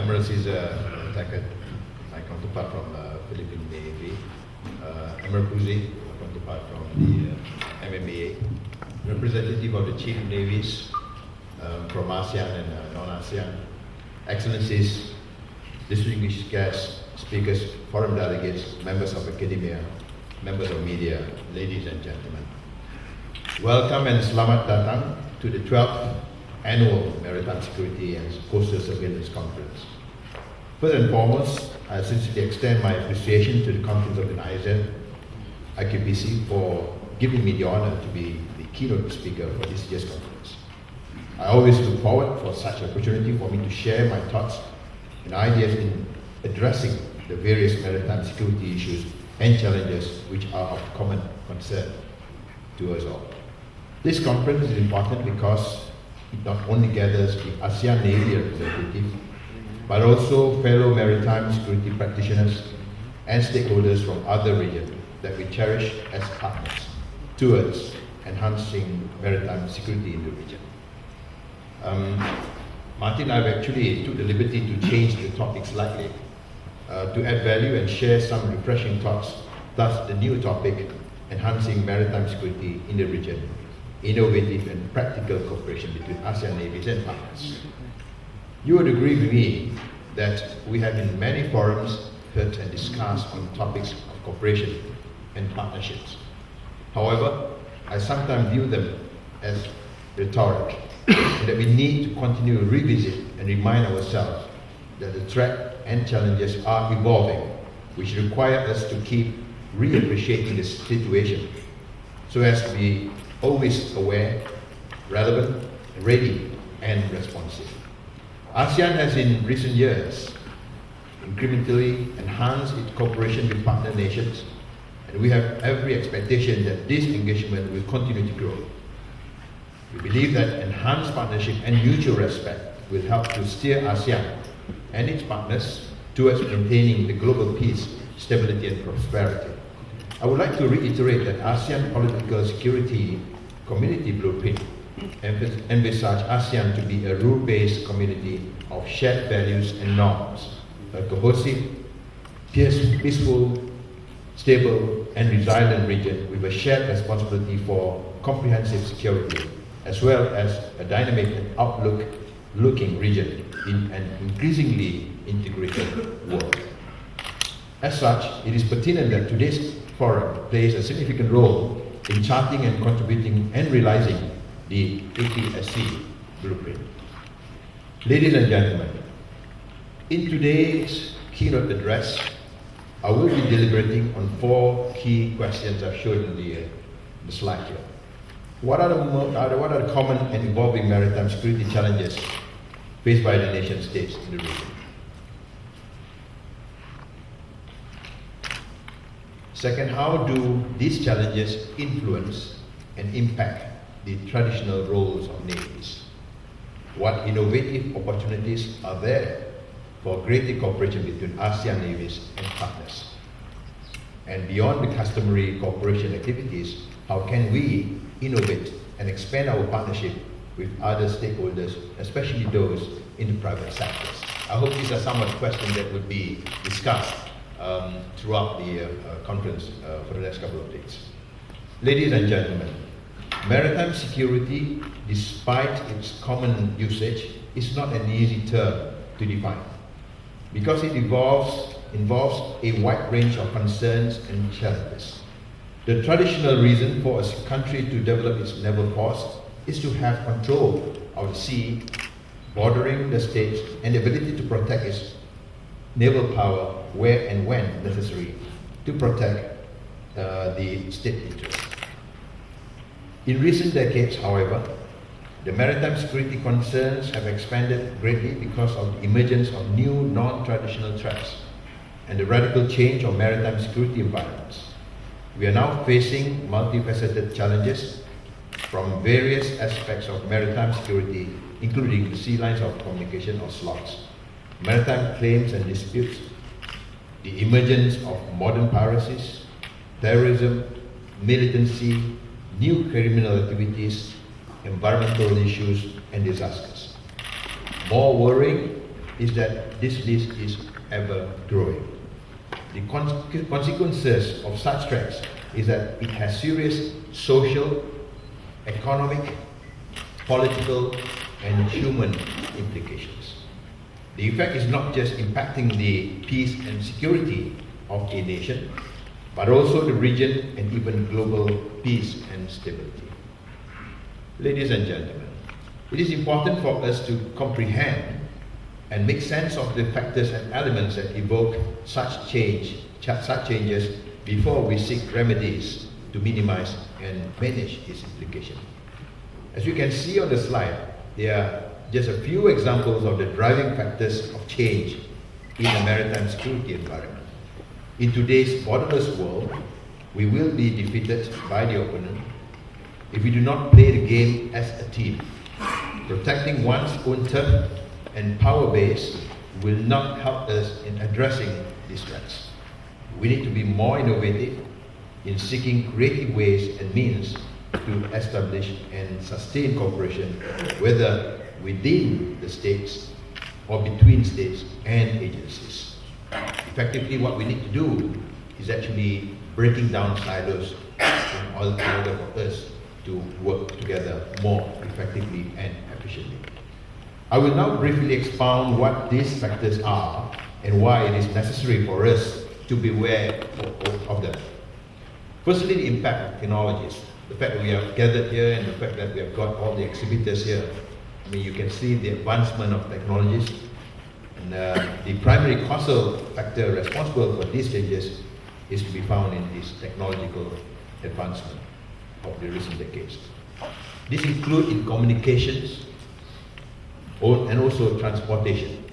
Admiral Caesar Tackett, my counterpart from Philippine Navy, Admiral Kuzi, my counterpart from the MMA, representative of the Chief Navies from ASEAN and non-ASEAN, Excellencies, distinguished guests, speakers, foreign delegates, members of academia, members of media, ladies and gentlemen. Welcome and selamat datang to the 12th Annual Maritime Security and Coastal Surveillance Conference. First and foremost, I sincerely extend my appreciation to the conference organizer, IQPC, for giving me the honor to be the keynote speaker for this year's conference. I always look forward for such an opportunity for me to share my thoughts and ideas in addressing the various maritime security issues and challenges which are of common concern to us all. This conference is important because it not only gathers the ASEAN Navy representatives, but also fellow maritime security practitioners and stakeholders from other regions that we cherish as partners towards enhancing maritime security in the region. Martin and I actually took the liberty to change the topic slightly to add value and share some refreshing thoughts, thus the new topic, enhancing maritime security in the region, innovative and practical cooperation between ASEAN navies and partners. You would agree with me that we have in many forums heard and discussed on topics of cooperation and partnerships. However, I sometimes view them as rhetoric, and that we need to continue to revisit and remind ourselves that the threat and challenges are evolving, which require us to keep reappreciating the situation so as to be always aware, relevant, ready, and responsive. ASEAN has in recent years incrementally enhanced its cooperation with partner nations, and we have every expectation that this engagement will continue to grow. We believe that enhanced partnership and mutual respect will help to steer ASEAN and its partners towards maintaining the global peace, stability, and prosperity. I would like to reiterate that ASEAN Political Security Community Blueprint envisage ASEAN to be a rule-based community of shared values and norms, a cohesive, peaceful, stable, and resilient region with a shared responsibility for comprehensive security, as well as a dynamic and outlook-looking region in an increasingly integrated world. As such, it is pertinent that today's forum plays a significant role in charting and contributing and realizing the APSC blueprint. Ladies and gentlemen, in today's keynote address, I will be deliberating on 4 key questions I've shown in the slide here. What are the common and evolving maritime security challenges faced by the nation states in the region? Second, how do these challenges influence and impact the traditional roles of navies? What innovative opportunities are there for greater cooperation between ASEAN navies and partners? And beyond the customary cooperation activities, how can we innovate and expand our partnership with other stakeholders, especially those in the private sectors? I hope these are some of the questions that would be discussed throughout the conference for the next couple of days. Ladies and gentlemen, maritime security, despite its common usage, is not an easy term to define because it involves a wide range of concerns and challenges. The traditional reason for a country to develop its naval force is to have control of the sea, bordering the states, and the ability to protect its naval power where and when necessary to protect the state interest. In recent decades, however, the maritime security concerns have expanded greatly because of the emergence of new non-traditional threats and the radical change of maritime security environments. We are now facing multifaceted challenges from various aspects of maritime security, including the sea lines of communication or slots, maritime claims and disputes, the emergence of modern piracies, terrorism, militancy, new criminal activities, environmental issues, and disasters. More worrying is that this list is ever growing. The consequences of such threats is that it has serious social, economic, political, and human implications. The effect is not just impacting the peace and security of a nation, but also the region and even global peace and stability. Ladies and gentlemen, it is important for us to comprehend and make sense of the factors and elements that evoke such changes before we seek remedies to minimize and manage its implications. As you can see on the slide, there are just a few examples of the driving factors of change in the maritime security environment. In today's borderless world, we will be defeated by the opponent if we do not play the game as a team. Protecting one's own turf and power base will not help us in addressing these threats. We need to be more innovative in seeking creative ways and means to establish and sustain cooperation, whether within the states or between states and agencies. Effectively, what we need to do is actually breaking down silos in order for us to work together more effectively and efficiently. I will now briefly expound what these factors are and why it is necessary for us to be aware of them. Firstly, the impact of technologies. The fact that we have gathered here and the fact that we have got all the exhibitors here. I mean, you can see the advancement of technologies. And the primary causal factor responsible for these changes is to be found in this technological advancement of the recent decades. This includes in communications and also transportation,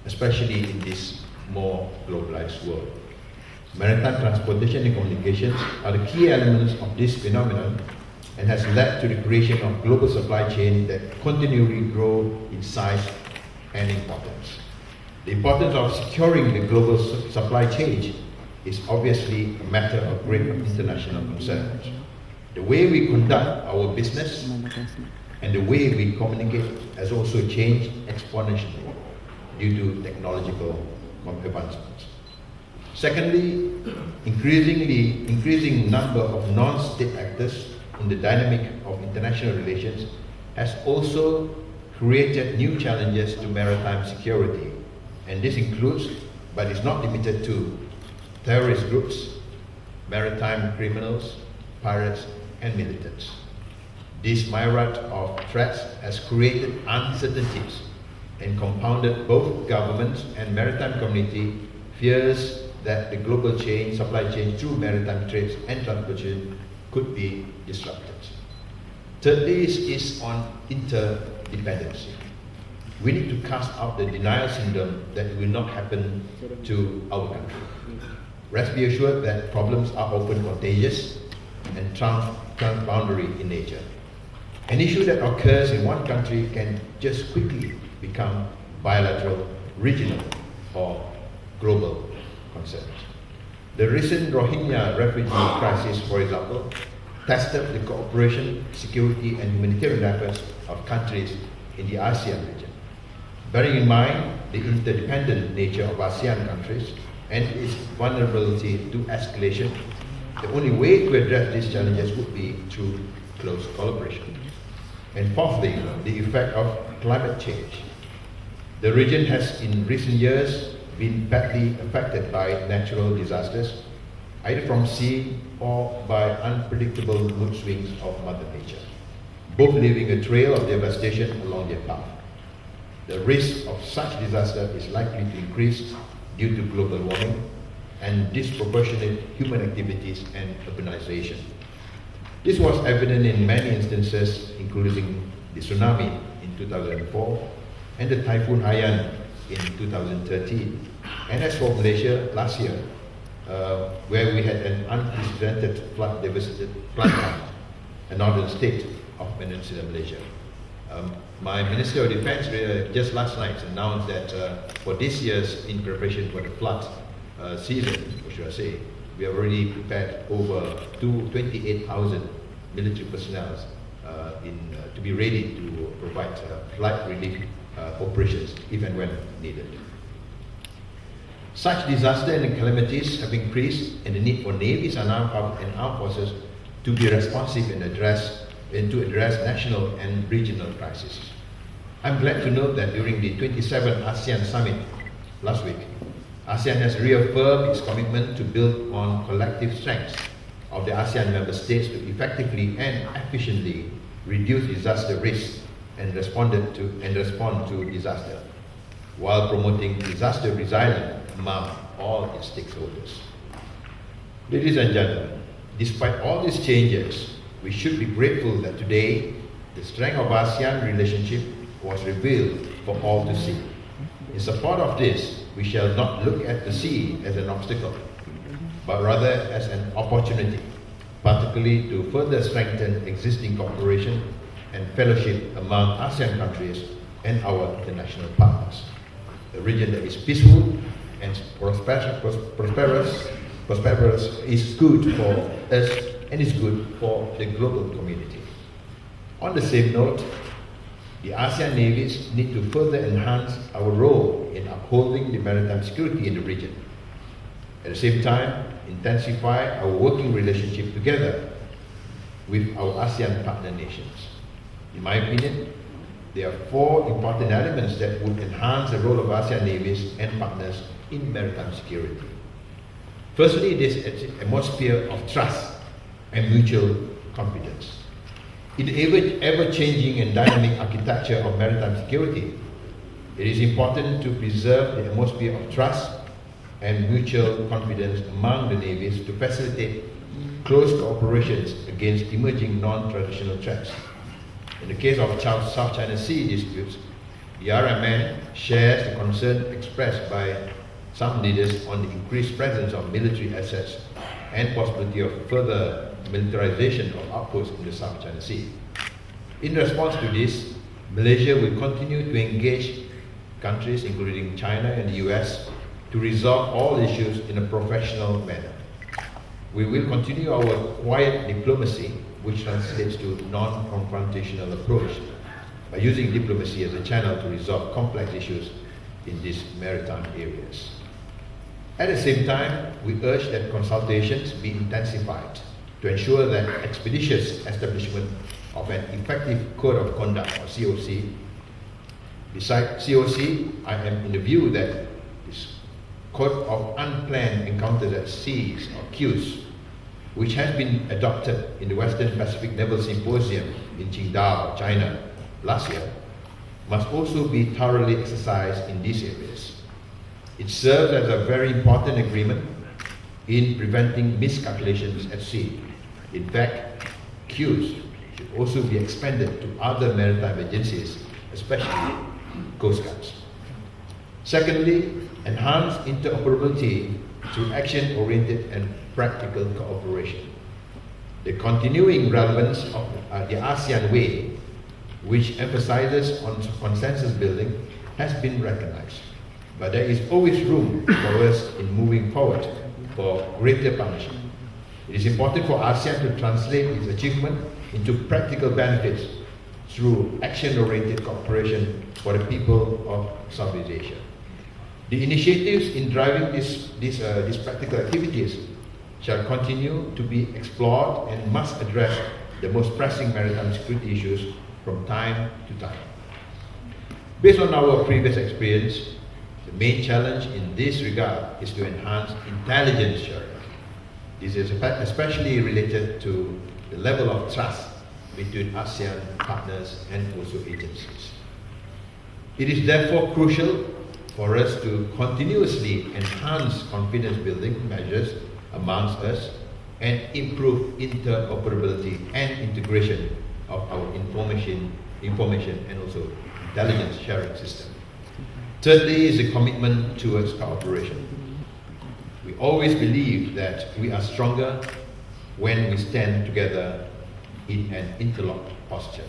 especially in this more globalized world. Maritime transportation and communications are the key elements of this phenomenon and has led to the creation of global supply chain that continually grow in size and importance. The importance of securing the global supply chain is obviously a matter of great international concern. The way we conduct our business and the way we communicate has also changed exponentially due to technological advancements. Secondly, increasing number of non-state actors in the dynamic of international relations has also created new challenges to maritime security, and this includes, but is not limited to, terrorist groups, maritime criminals, pirates, and militants. This myriad of threats has created uncertainties and compounded both governments and maritime community fears that the global supply chain through maritime trades and transportation could be disrupted. Thirdly is on interdependency. We need to cast out the denial syndrome that it will not happen to our country. Rest be assured that problems are often contagious and transboundary in nature. An issue that occurs in one country can just quickly become bilateral, regional, or global concerns. The recent Rohingya refugee crisis, for example, tested the cooperation, security, and humanitarian efforts of countries in the ASEAN region. Bearing in mind the interdependent nature of ASEAN countries and its vulnerability to escalation, the only way to address these challenges would be through close collaboration. And fourthly, the effect of climate change. The region has in recent years been badly affected by natural disasters, either from sea or by unpredictable mood swings of Mother Nature, both leaving a trail of devastation along their path. The risk of such disaster is likely to increase due to global warming and disproportionate human activities and urbanization. This was evident in many instances, including the tsunami in 2004 and the Typhoon Haiyan in 2013. And as for Malaysia last year, where we had an unprecedented flood-devastated floodline, a northern state of Peninsular Malaysia. My Minister of Defence just last night announced that for this year's, in preparation for the flood season, or should I say, we have already prepared over 28,000 military personnel to be ready to provide flood relief operations if and when needed. Such disasters and calamities have increased, and the need for navies and armed forces to be responsive and to address national and regional crises. I'm glad to note that during the 27th ASEAN Summit last week, ASEAN has reaffirmed its commitment to build on collective strengths of the ASEAN member states to effectively and efficiently reduce disaster risks and respond to disaster, while promoting disaster resilience among all its stakeholders. Ladies and gentlemen, despite all these changes, we should be grateful that today the strength of ASEAN relationship was revealed for all to see. In support of this, we shall not look at the sea as an obstacle, but rather as an opportunity, particularly to further strengthen existing cooperation and fellowship among ASEAN countries and our international partners. A region that is peaceful and prosperous is good for us and is good for the global community. On the same note, the ASEAN navies need to further enhance our role in upholding the maritime security in the region. At the same time, intensify our working relationship together with our ASEAN partner nations. In my opinion, there are 4 important elements that would enhance the role of ASEAN navies and partners in maritime security. Firstly, this atmosphere of trust and mutual confidence. In the ever-changing and dynamic architecture of maritime security, it is important to preserve the atmosphere of trust and mutual confidence among the navies to facilitate close cooperations against emerging non-traditional threats. In the case of South China Sea disputes, the RMN shares the concern expressed by some leaders on the increased presence of military assets and possibility of further militarization of outposts in the South China Sea. In response to this, Malaysia will continue to engage countries including China and the US to resolve all issues in a professional manner. We will continue our quiet diplomacy, which translates to non-confrontational approach, by using diplomacy as a channel to resolve complex issues in these maritime areas. At the same time, we urge that consultations be intensified to ensure that expeditious establishment of an effective Code of Conduct, or COC. Besides COC, I am in the view that this Code of Unplanned Encounters at Seas, or CUES, which has been adopted in the Western Pacific Naval Symposium in Qingdao, China, last year, must also be thoroughly exercised in these areas. It serves as a very important agreement in preventing miscalculations at sea. In fact, CUES should also be expanded to other maritime agencies, especially Coast Guards. Secondly, enhance interoperability through action-oriented and practical cooperation. The continuing relevance of the ASEAN Way, which emphasizes on consensus building, has been recognized. But there is always room for us in moving forward for greater partnership. It is important for ASEAN to translate its achievement into practical benefits through action-oriented cooperation for the people of Southeast Asia. The initiatives in driving these practical activities shall continue to be explored and must address the most pressing maritime security issues from time to time. Based on our previous experience, the main challenge in this regard is to enhance intelligence sharing. This is especially related to the level of trust between ASEAN partners and also agencies. It is therefore crucial for us to continuously enhance confidence building measures amongst us and improve interoperability and integration of our information and also intelligence sharing system. Thirdly is a commitment towards cooperation. We always believe that we are stronger when we stand together in an interlocked posture.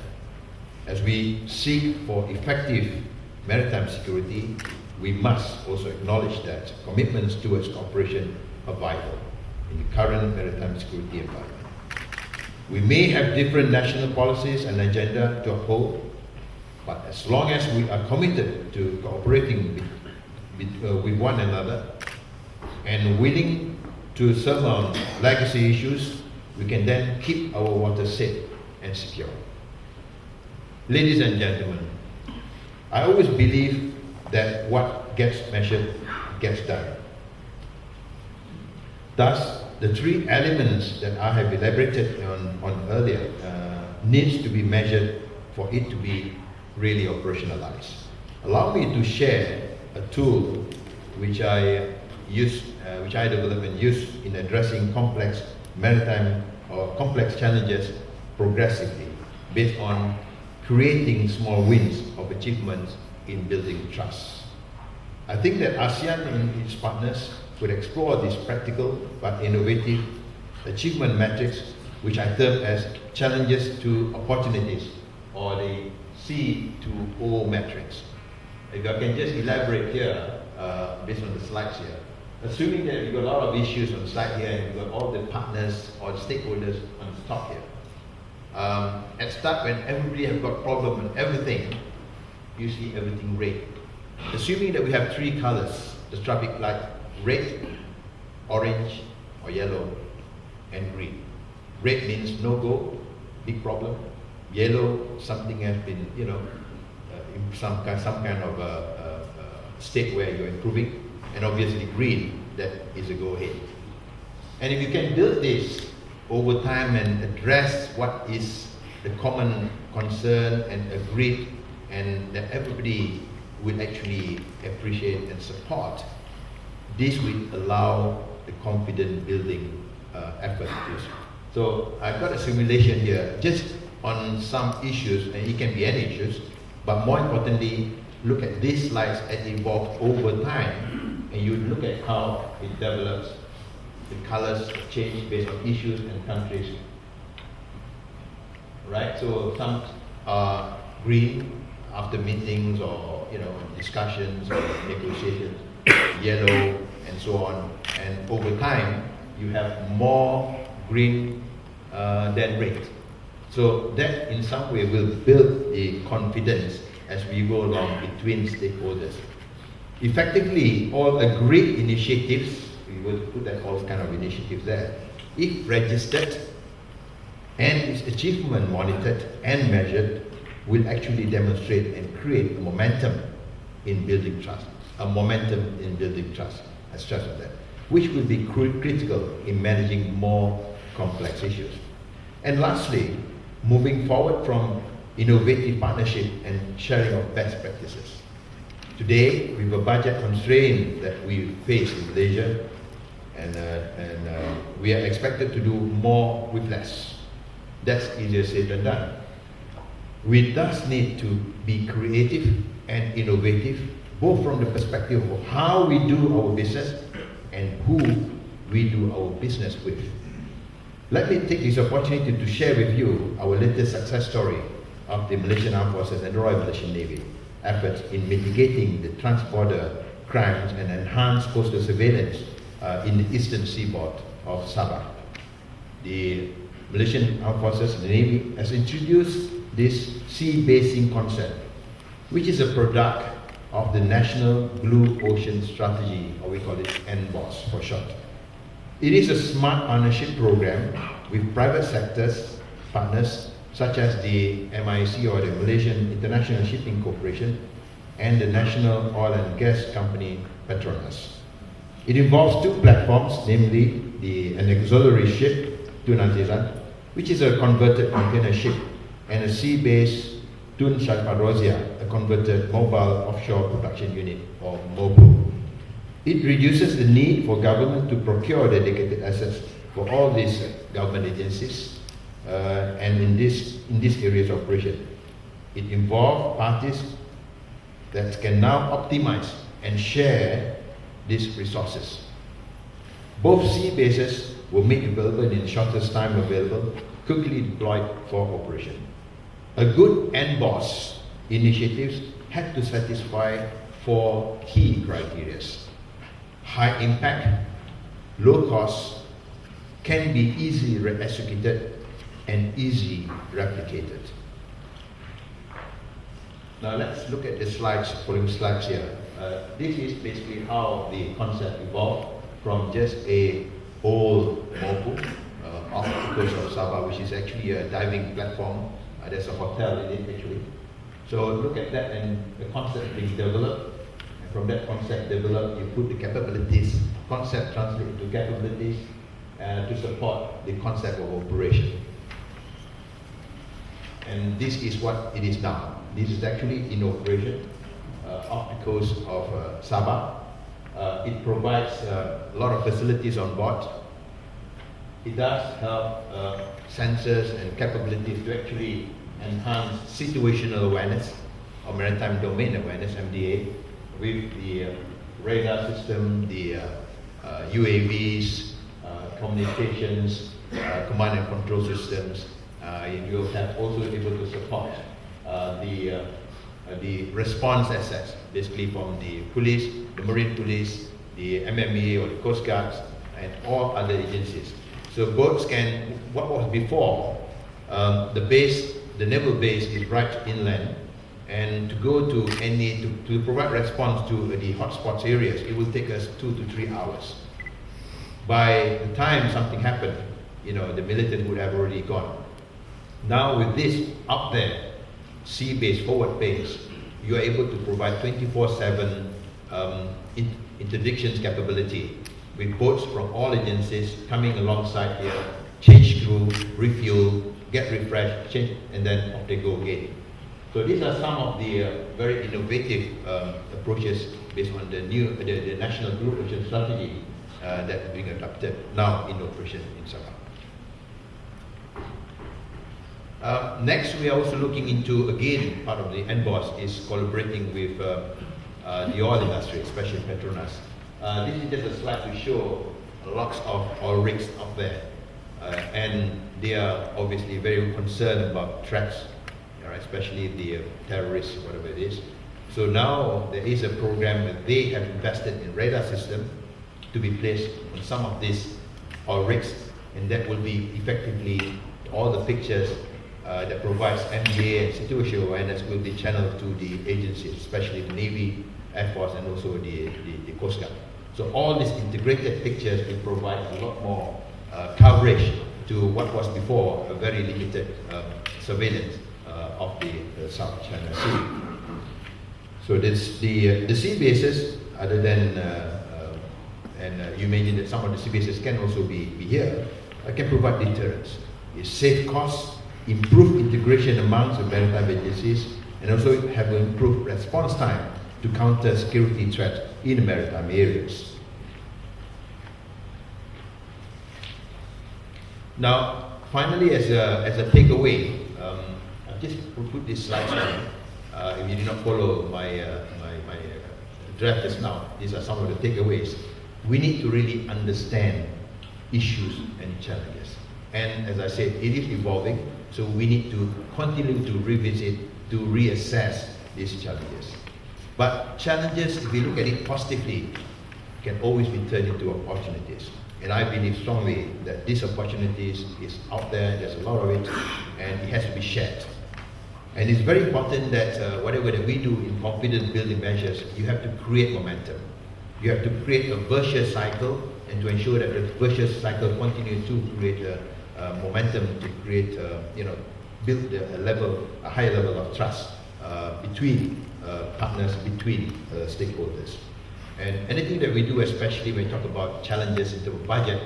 As we seek for effective maritime security, we must also acknowledge that commitments towards cooperation are vital in the current maritime security environment. We may have different national policies and agenda to uphold, But as long as we are committed to cooperating with one another and willing to surmount legacy issues, we can then keep our water safe and secure. Ladies and gentlemen, I always believe that what gets measured gets done. Thus, the three elements that I have elaborated on earlier needs to be measured for it to be really operationalized. Allow me to share a tool which I developed and use in addressing complex maritime or complex challenges progressively, based on creating small wins of achievements in building trust. I think that ASEAN and its partners could explore these practical but innovative achievement metrics, which I term as challenges to opportunities, or the C to O metrics. If I can just elaborate here, based on the slides here. Assuming that you've got a lot of issues on the slide here, and you've got all the partners or the stakeholders on the top here. At start, when everybody have got problem on everything, you see everything red. Assuming that we have three colors, the traffic light, red, orange, or yellow, and green. Red means no go, big problem. Yellow, something has been, in some kind of a state where you're improving. And obviously green, that is a go ahead. And if you can build this over time and address what is the common concern and agreed, and that everybody will actually appreciate and support, this will allow the confident building effort. So I've got a simulation here just on some issues, and it can be any issues, but more importantly, look at these slides as evolved over time, and you look at how it develops, the colors change based on issues and countries. Right, so some are green after meetings or discussions or negotiations, yellow and so on, and over time you have more green than red. So that in some way will build the confidence as we go along between stakeholders. Effectively, all agreed initiatives, we will put that all kind of initiatives there, if registered and its achievement monitored and measured, will actually demonstrate and create a momentum in building trust. I stress on that, which will be critical in managing more complex issues. And lastly, moving forward from innovative partnership and sharing of best practices. Today, with a budget constraint that we face in Malaysia, and we are expected to do more with less. That's easier said than done. We thus need to be creative and innovative, both from the perspective of how we do our business and who we do our business with. Let me take this opportunity to share with you our latest success story of the Malaysian Armed Forces and the Royal Malaysian Navy efforts in mitigating the trans-border crimes and enhanced coastal surveillance in the eastern seaboard of Sabah. The Malaysian Armed Forces and the Navy has introduced this sea basing concept, which is a product of the National Blue Ocean Strategy, or we call it NBOS for short. It is a smart partnership program with private sectors partners such as the MIC, or the Malaysian International Shipping Corporation, and the National Oil and Gas Company Petronas. It involves two platforms, namely an auxiliary ship, Tun Azizan, which is a converted container ship, and a sea-based Tun Sharpadrozia, a converted mobile offshore production unit, or MOPU. It reduces the need for government to procure dedicated assets for all these government agencies and in this area's operation. It involves parties that can now optimize and share these resources. Both sea bases were made available in the shortest time available, quickly deployed for operation. A good NBOS initiatives had to satisfy 4 key criteria: high impact, low cost, can be easily executed, and easy replicated. Now let's look at the slides, following slides here. This is basically how the concept evolved from just a old mobile off the coast of Sabah, which is actually a diving platform. There's a hotel in it actually. So look at that, and the concept being developed. And from that concept developed, you put the capabilities, concept translate into capabilities to support the concept of operation. And this is what it is now. This is actually in operation off the coast of Sabah. It provides a lot of facilities on board. It does have sensors and capabilities to actually enhance situational awareness or maritime domain awareness, MDA, with the radar system, the UAVs, communications, command and control systems. You have also able to support the response assets, basically from the police, the marine police, the MMA or the Coast Guards, and all other agencies. So boats can, what was before, the base, the naval base is right inland, and to go to any, to provide response to the hotspots areas, it will take us 2 to 3 hours. By the time something happened, you know, the militant would have already gone. Now with this up there, sea base, forward base, you are able to provide 24/7 interdictions capability with boats from all agencies coming alongside here, change crew, refuel, get refreshed, change, and then off they go again. So these are some of the very innovative approaches based on the new, the National Blue Ocean Strategy that is being adopted now in operation in Sabah. Next, we are also looking into, again, part of the NBOS is collaborating with the oil industry, especially Petronas. This is just a slide to show lots of oil rigs up there. And they are obviously very concerned about threats, especially the terrorists, whatever it is. So now there is a program that they have invested in radar system to be placed on some of these oil rigs, and that will be effectively all the pictures that provides MDA and situational awareness will be channeled to the agencies, especially the Navy, Air Force, and also the Coast Guard. So all these integrated pictures will provide a lot more coverage to what was before a very limited surveillance of the South China Sea. So this, the sea bases, other than, you mentioned that some of the sea bases can also be here, can provide deterrence. It save costs, improve integration amongst the maritime agencies, and also have improved response time to counter security threats in the maritime areas. Now, finally, as a takeaway, I've just put this slide on. If you did not follow my draft just now, these are some of the takeaways. We need to really understand issues and challenges. And as I said, it is evolving, so we need to continue to revisit, to reassess these challenges. But challenges, if we look at it positively, can always be turned into opportunities. And I believe strongly that these opportunities is out there, there's a lot of it, and it has to be shared. And it's very important that whatever that we do in confidence building measures, you have to create momentum. You have to create a virtuous cycle, and to ensure that the virtuous cycle continues to create momentum, to create, build a higher level of trust between partners, between stakeholders. And anything that we do, especially when we talk about challenges in terms of budget,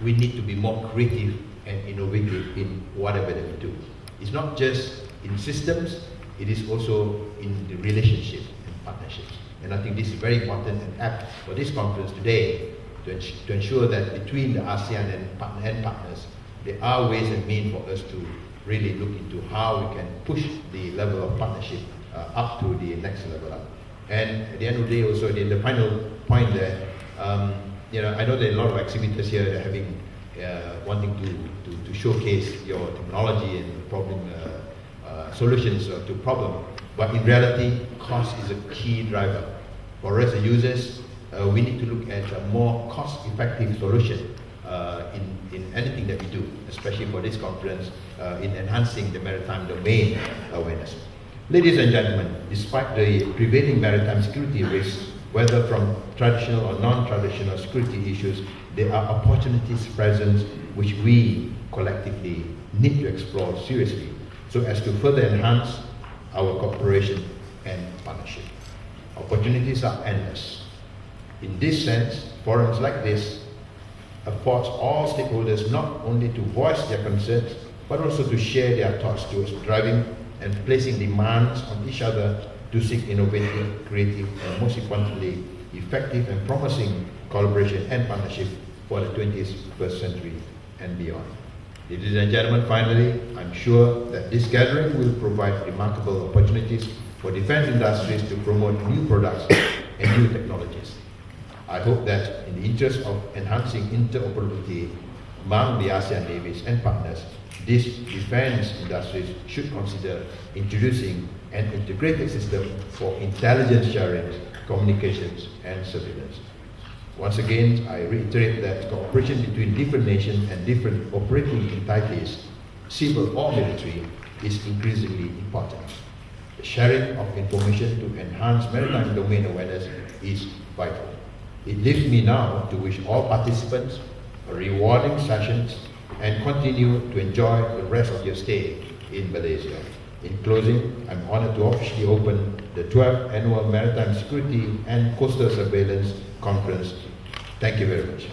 we need to be more creative and innovative in whatever that we do. It's not just in systems, it is also in the relationship and partnerships. And I think this is very important and apt for this conference today to ensure that between the ASEAN and partners, there are ways and means for us to really look into how we can push the level of partnership up to the next level up. And at the end of the day, also in the final point there, I know there are a lot of exhibitors here that are having wanting to showcase your technology and problem solutions to problem. But in reality, cost is a key driver. For us, the users, we need to look at a more cost-effective solution in anything that we do, especially for this conference, in enhancing the maritime domain awareness. Ladies and gentlemen, despite the prevailing maritime security risks, whether from traditional or non-traditional security issues, there are opportunities present which we collectively need to explore seriously so as to further enhance our cooperation and partnership. Opportunities are endless. In this sense, forums like this affords all stakeholders not only to voice their concerns, but also to share their thoughts towards driving and placing demands on each other to seek innovative, creative, and most importantly, effective and promising collaboration and partnership for the 21st century and beyond. Ladies and gentlemen, finally, I'm sure that this gathering will provide remarkable opportunities for defense industries to promote new products and new technologies. I hope that in the interest of enhancing interoperability among the ASEAN navies and partners, these defense industries should consider introducing an integrated system for intelligence sharing, communications, and surveillance. Once again, I reiterate that cooperation between different nations and different operating entities, civil or military, is increasingly important. The sharing of information to enhance maritime domain awareness is vital. It leaves me now to wish all participants a rewarding session and continue to enjoy the rest of your stay in Malaysia. In closing, I'm honored to officially open the 12th Annual Maritime Security and Coastal Surveillance Conference. Thank you very much.